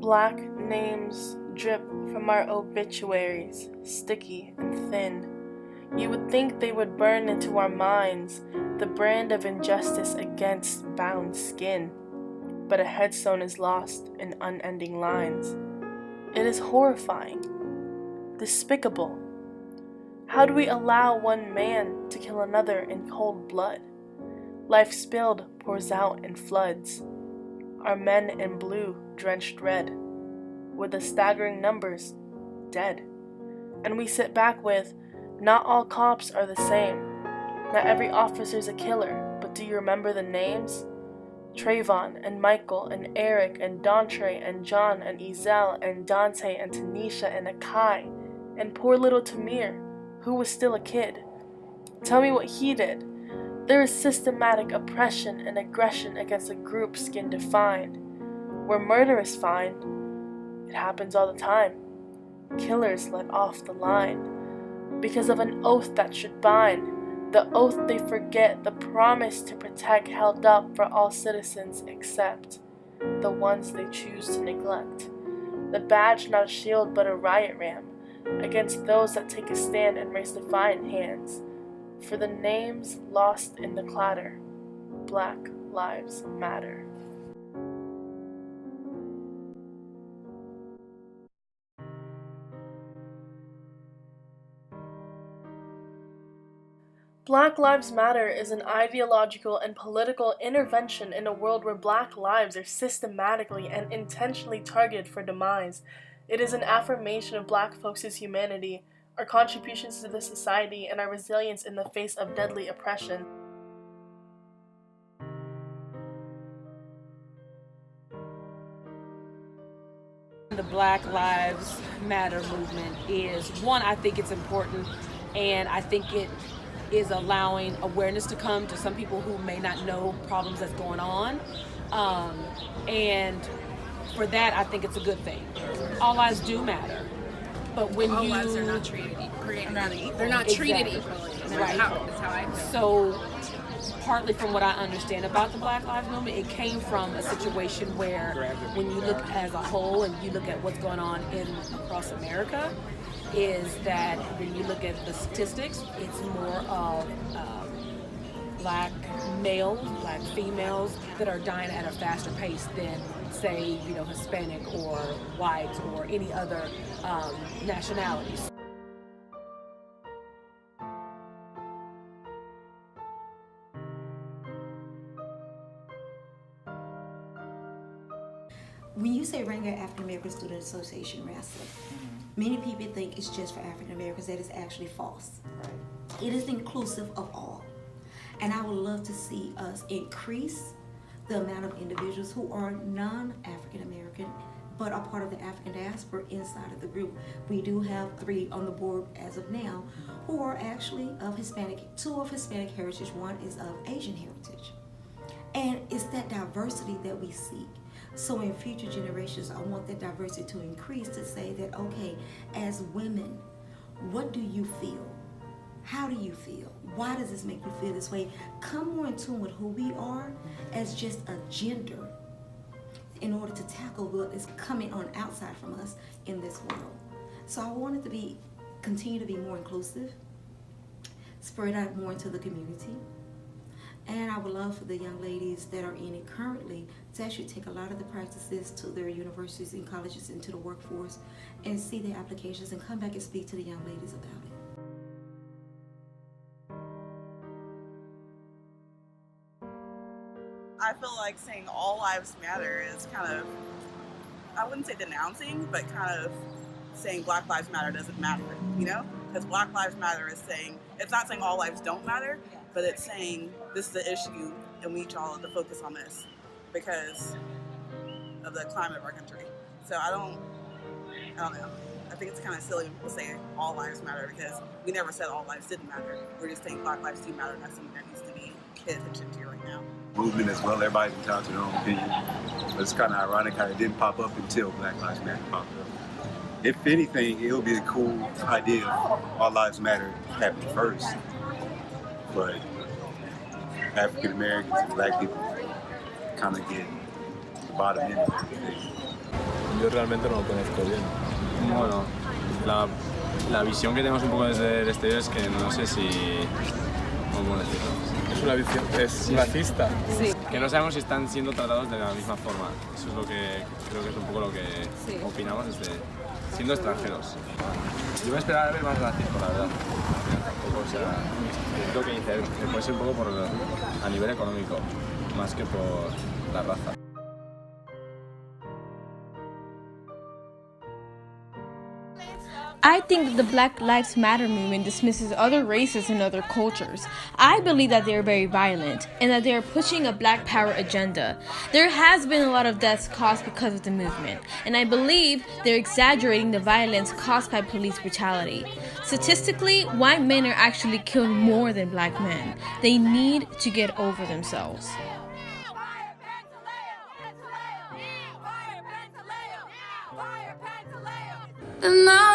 Black names drip from our obituaries, sticky and thin. You would think they would burn into our minds, the brand of injustice against bound skin. But a headstone is lost in unending lines. It is horrifying, despicable. How do we allow one man to kill another in cold blood? Life spilled pours out in floods. Our men in blue drenched red, with the staggering numbers dead. And we sit back with, not all cops are the same. Not every officer's a killer, but do you remember the names? Trayvon and Michael and Eric and Dontre and John and Ezel and Dante and Tanisha and Akai and poor little Tamir, who was still a kid. Tell me what he did. There is systematic oppression and aggression against a group skin defined. Where murder is fine, it happens all the time. Killers let off the line because of an oath that should bind. The oath they forget, the promise to protect held up for all citizens except the ones they choose to neglect. The badge not a shield but a riot ram against those that take a stand and raise defiant hands. For the names lost in the clatter, Black Lives Matter. Black Lives Matter is an ideological and political intervention in a world where Black lives are systematically and intentionally targeted for demise. It is an affirmation of Black folks' humanity, our contributions to the society, and our resilience in the face of deadly oppression. The Black Lives Matter movement is one, I think it's important, and I think it is allowing awareness to come to some people who may not know problems that's going on. And for that, I think it's a good thing. All lives do matter. But when all you lives are not treated equally. They're not treated equally. Right. That's how I feel. So, partly from what I understand about the Black Lives Movement, it came from a situation where, when you look as a whole and you look at what's going on across America, is that when you look at the statistics, it's more of Black males, Black females that are dying at a faster pace than, say, Hispanic or white or any other nationalities. When you say Ranger African American Student Association wrestling, many people think it's just for African Americans. That is actually false. Right. It is inclusive of all. And I would love to see us increase the amount of individuals who are non-African American but are part of the African diaspora inside of the group. We do have 3 on the board as of now who are actually of Hispanic, 2 of Hispanic heritage, 1 is of Asian heritage. And it's that diversity that we seek. So in future generations, I want that diversity to increase to say that, okay, as women, what do you feel? How do you feel? Why does this make you feel this way? Come more in tune with who we are as just a gender in order to tackle what is coming on outside from us in this world. So I want it to continue to be more inclusive, spread out more into the community. And I would love for the young ladies that are in it currently to actually take a lot of the practices to their universities and colleges and to the workforce and see their applications and come back and speak to the young ladies about it. I feel like saying all lives matter is kind of, I wouldn't say denouncing, but kind of saying Black Lives Matter doesn't matter, Because Black Lives Matter is saying, it's not saying all lives don't matter, but it's saying this is the issue and we need y'all to focus on this because of the climate of our country. So I don't know. I think it's kind of silly when people say all lives matter because we never said all lives didn't matter. We're just saying Black lives do matter and that's something that needs to be paid attention to right now. Movement as well, everybody's entitled to their own opinion. But it's kind of ironic how it didn't pop up until Black Lives Matter popped up. If anything, it would be a cool idea if all lives matter happened first. But African Americans and Black people kind of get the bottom end of everything. yo realmente no lo conozco bien. Bueno, la visión que tenemos un poco desde el exterior es que no sé si... ¿Cómo decirlo? Es una visión, es racista. Sí. Que no sabemos si están siendo tratados de la misma forma. Eso es lo que creo que es un poco lo que opinamos desde siendo extranjeros. Yo me esperaba ver más racismo, la verdad. Tampoco, o sea, es lo que dice, que puede ser un poco a nivel económico, más que por la raza. I think the Black Lives Matter movement dismisses other races and other cultures. I believe that they are very violent and that they are pushing a black power agenda. There has been a lot of deaths caused because of the movement, and I believe they're exaggerating the violence caused by police brutality. Statistically, white men are actually killed more than black men. They need to get over themselves. And now